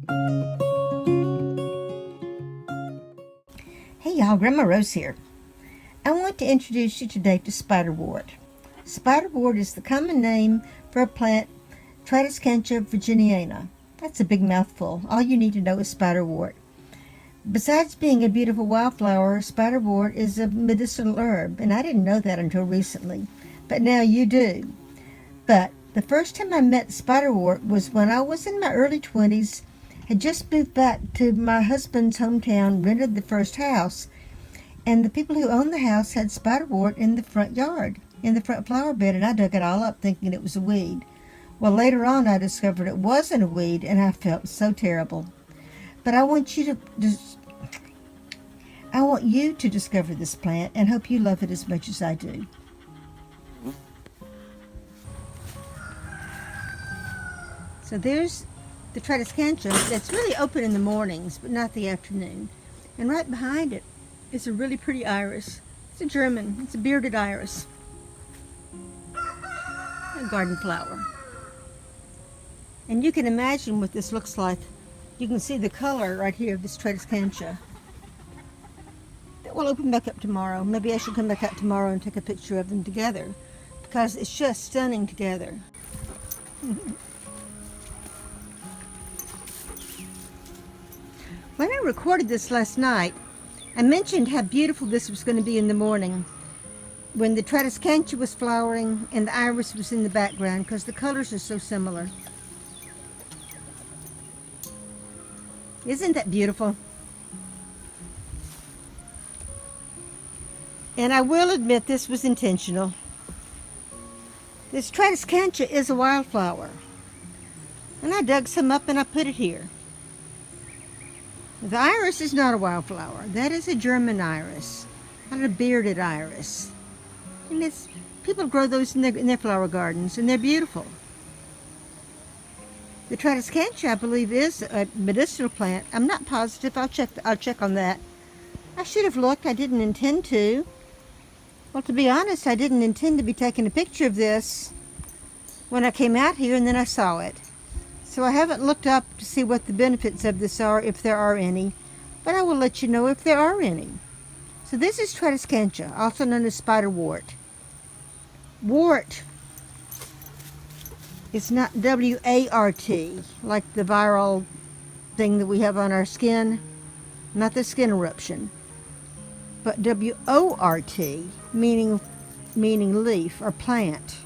Hey y'all, Grandma Rose here. I want to introduce you today to Spiderwort. Spiderwort is the common name for a plant, Tradescantia virginiana. That's a big mouthful. All you need to know is Spiderwort. Besides being a beautiful wildflower, Spiderwort is a medicinal herb, and I didn't know that until recently. But now you do. But the first time I met Spiderwort was when I was in my early 20s, had just moved back to my husband's hometown, rented the first house, and the people who owned the house had Spiderwort in the front yard, in the front flower bed, and I dug it all up thinking it was a weed. Well, later on I discovered it wasn't a weed, and I felt so terrible. But I want you to discover this plant and hope you love it as much as I do. So there's the Tradescantia that's really open in the mornings, but not the afternoon. And right behind it is a really pretty iris. It's a German. It's a bearded iris. A garden flower. And you can imagine what this looks like. You can see the color right here of this Tradescantia. That will open back up tomorrow. Maybe I should come back out tomorrow and take a picture of them together, because it's just stunning together. When I recorded this last night, I mentioned how beautiful this was going to be in the morning when the Tradescantia was flowering and the iris was in the background, because the colors are so similar. Isn't that beautiful? And I will admit this was intentional. This Tradescantia is a wildflower. And I dug some up and I put it here. The iris is not a wildflower. That is a German iris, not a bearded iris. And people grow those in their flower gardens, and they're beautiful. The Tradescantia, I believe, is a medicinal plant. I'm not positive. I'll check on that. I should have looked. I didn't intend to. Well, to be honest, I didn't intend to be taking a picture of this when I came out here, and then I saw it. So I haven't looked up to see what the benefits of this are, if there are any, but I will let you know if there are any. So this is Tradescantia, also known as Spiderwort. Wart is not W-A-R-T, like the viral thing that we have on our skin, not the skin eruption, but W-O-R-T, meaning leaf or plant.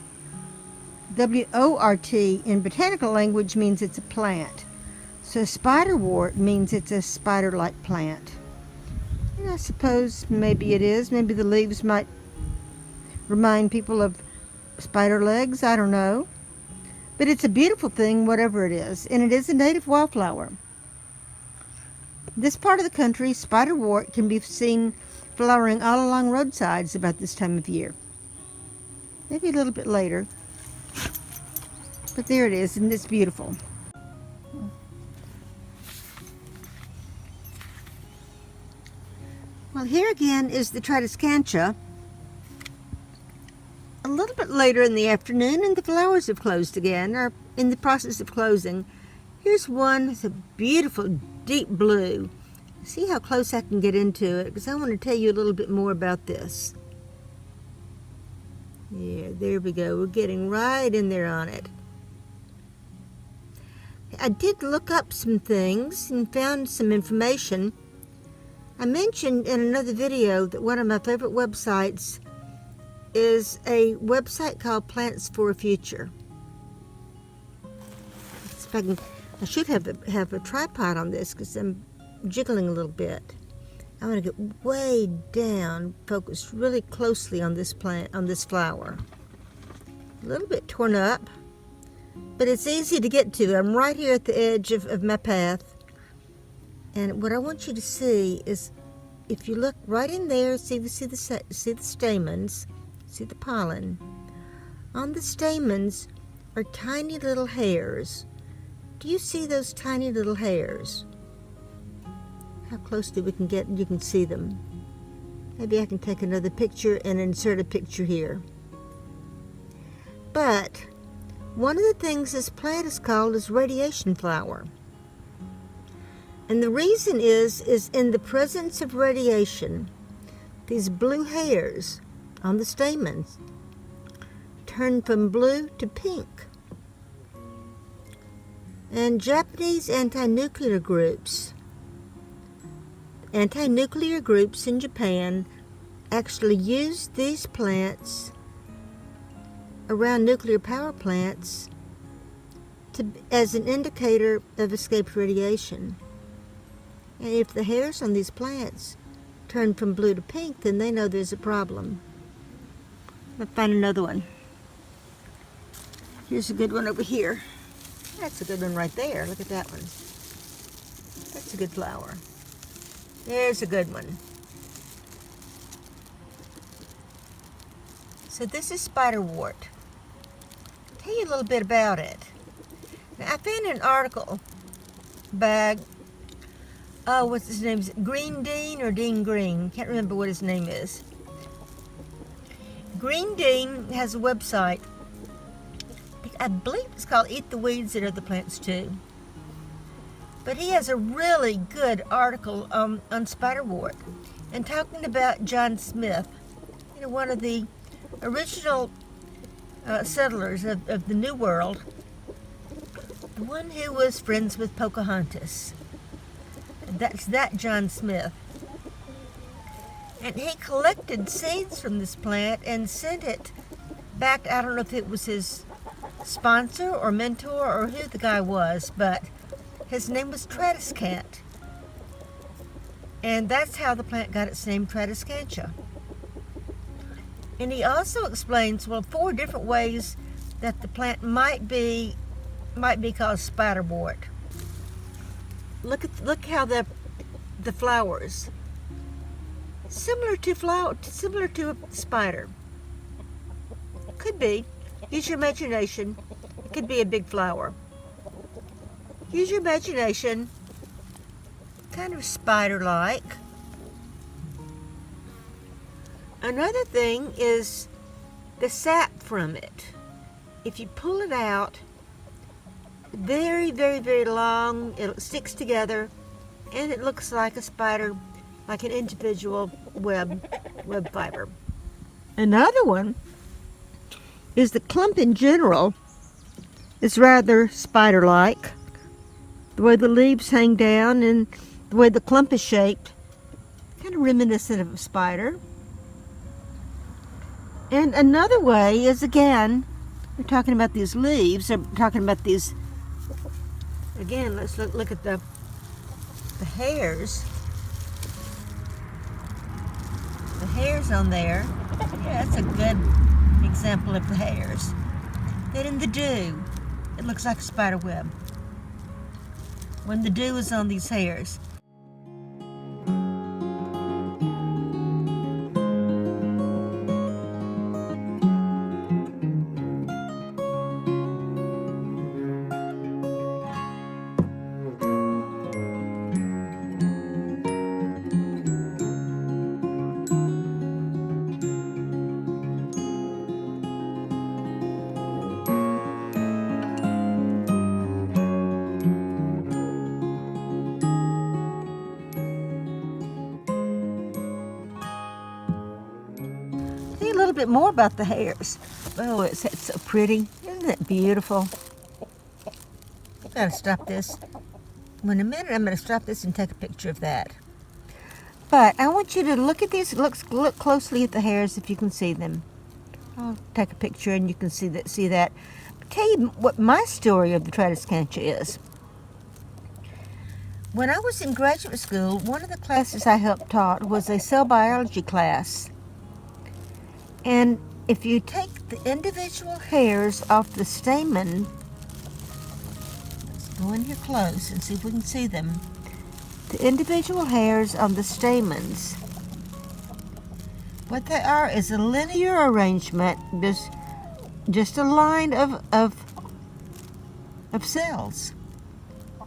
W-O-R-T in botanical language means it's a plant. So spiderwort means it's a spider-like plant. And I suppose maybe it is. Maybe the leaves might remind people of spider legs. I don't know. But it's a beautiful thing, whatever it is. And it is a native wildflower. This part of the country, spiderwort can be seen flowering all along roadsides about this time of year. Maybe a little bit later. But there it is, and it's beautiful. Well, here again is the Tradescantia. A little bit later in the afternoon, and the flowers have closed again, or in the process of closing. Here's one. It's a beautiful deep blue. See how close I can get into it, because I want to tell you a little bit more about this. Yeah, there we go. We're getting right in there on it. I did look up some things and found some information. I mentioned in another video that one of my favorite websites is a website called Plants for a Future. Let's see if I should have a tripod on this because I'm jiggling a little bit. I want to get way down, focused really closely on this plant, on this flower. A little bit torn up, but it's easy to get to. I'm right here at the edge of my path. And what I want you to see is, if you look right in there, see the stamens, see the pollen. On the stamens are tiny little hairs. Do you see those tiny little hairs? How closely we can get, you can see them. Maybe I can take another picture and insert a picture here. But one of the things this plant is called is radiation flower. And the reason is in the presence of radiation, these blue hairs on the stamens turn from blue to pink. And Japanese anti-nuclear groups in Japan actually use these plants around nuclear power plants as an indicator of escaped radiation. And if the hairs on these plants turn from blue to pink, then they know there's a problem. Let's find another one. Here's a good one over here. That's a good one right there. Look at that one. That's a good flower. There's a good one. So this is Spiderwort. Tell you a little bit about it. Now I found an article by, what's his name? Green Dean or Dean Green? Can't remember what his name is. Green Dean has a website. I believe it's called Eat the Weeds and Other Plants Too. But he has a really good article on Spiderwort and talking about John Smith, one of the original settlers of the New World, the one who was friends with Pocahontas. That's that John Smith. And he collected seeds from this plant and sent it back. I don't know if it was his sponsor or mentor or who the guy was, but his name was Tradescant. And that's how the plant got its name, Tradescantia. And he also explains, 4 different ways that the plant might be called Spiderwort. Look how the flowers similar to a spider. Could be. Use your imagination. It could be a big flower. Use your imagination. Kind of spider-like. Another thing is the sap from it. If you pull it out, very, very, very long, it sticks together, and it looks like a spider, like an individual web fiber. Another one is the clump in general is rather spider-like. The way the leaves hang down and the way the clump is shaped, kind of reminiscent of a spider. And another way is, again, we're talking about these leaves, we're talking about these, again, let's look at the hairs. The hairs on there, yeah, that's a good example of the hairs. Then in the dew, it looks like a spider web when the dew is on these hairs. A little bit more about the hairs. Oh, it's so pretty. Isn't it beautiful? I've got to stop this. In a minute, I'm going to stop this and take a picture of that. But I want you to look at these. Look closely at the hairs if you can see them. I'll take a picture and you can see that. I'll tell you what my story of the Tradescantia is. When I was in graduate school, one of the classes I helped taught was a cell biology class. And if you take the individual hairs off the stamen, let's go in here close and see if we can see them. The individual hairs on the stamens, what they are is a linear arrangement, just a line of cells.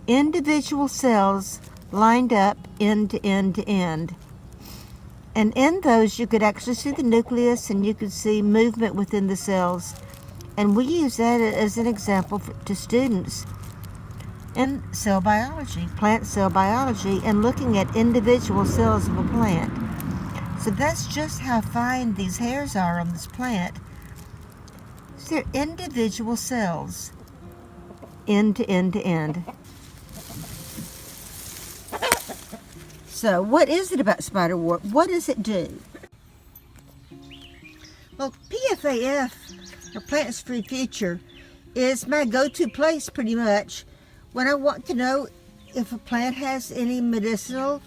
Individual cells lined up end to end to end. And in those, you could actually see the nucleus and you could see movement within the cells. And we use that as an example to students. in cell biology, plant cell biology, and looking at individual cells of a plant. So that's just how fine these hairs are on this plant. So they're individual cells, end to end to end. So what is it about spiderwort? What does it do? Well, PFAF, or Plants Free Future, is my go-to place pretty much when I want to know if a plant has any medicinal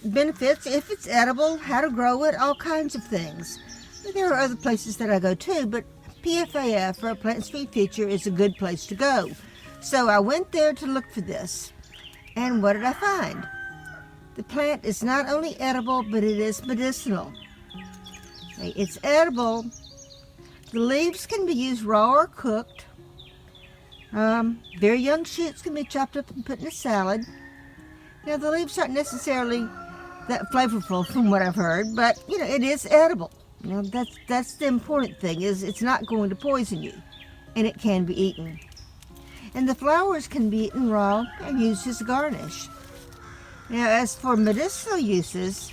benefits, if it's edible, how to grow it, all kinds of things. There are other places that I go to, but PFAF, or Plants Free Future, is a good place to go. So I went there to look for this, and what did I find? The plant is not only edible, but it is medicinal. Okay, it's edible. The leaves can be used raw or cooked. Very young shoots can be chopped up and put in a salad. Now, the leaves aren't necessarily that flavorful from what I've heard, but, it is edible. That's the important thing, is it's not going to poison you, and it can be eaten. And the flowers can be eaten raw and used as a garnish. Now, as for medicinal uses,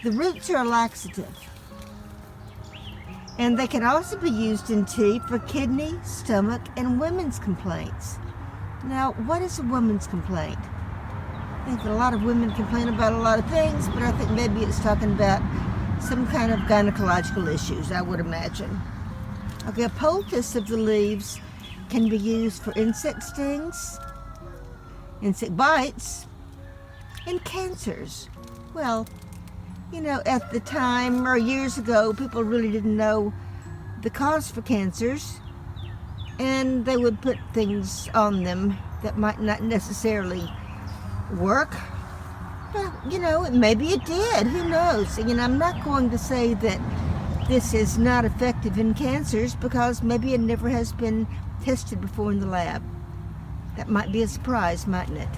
the roots are a laxative. And they can also be used in tea for kidney, stomach, and women's complaints. Now, what is a woman's complaint? I think that a lot of women complain about a lot of things, but I think maybe it's talking about some kind of gynecological issues, I would imagine. Okay, a poultice of the leaves can be used for insect stings, insect bites, and cancers. Well, at the time or years ago, people really didn't know the cause for cancers, and they would put things on them that might not necessarily work. But, maybe it did. Who knows? I'm not going to say that this is not effective in cancers, because maybe it never has been tested before in the lab. That might be a surprise, mightn't it?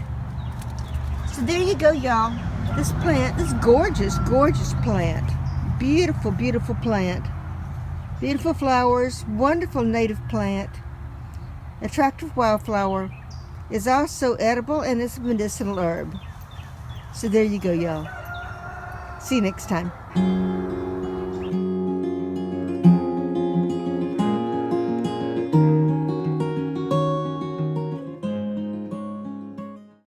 So there you go, y'all. This plant, this gorgeous, gorgeous plant. Beautiful, beautiful plant. Beautiful flowers, wonderful native plant. Attractive wildflower. Is also edible and is a medicinal herb. So there you go, y'all. See you next time.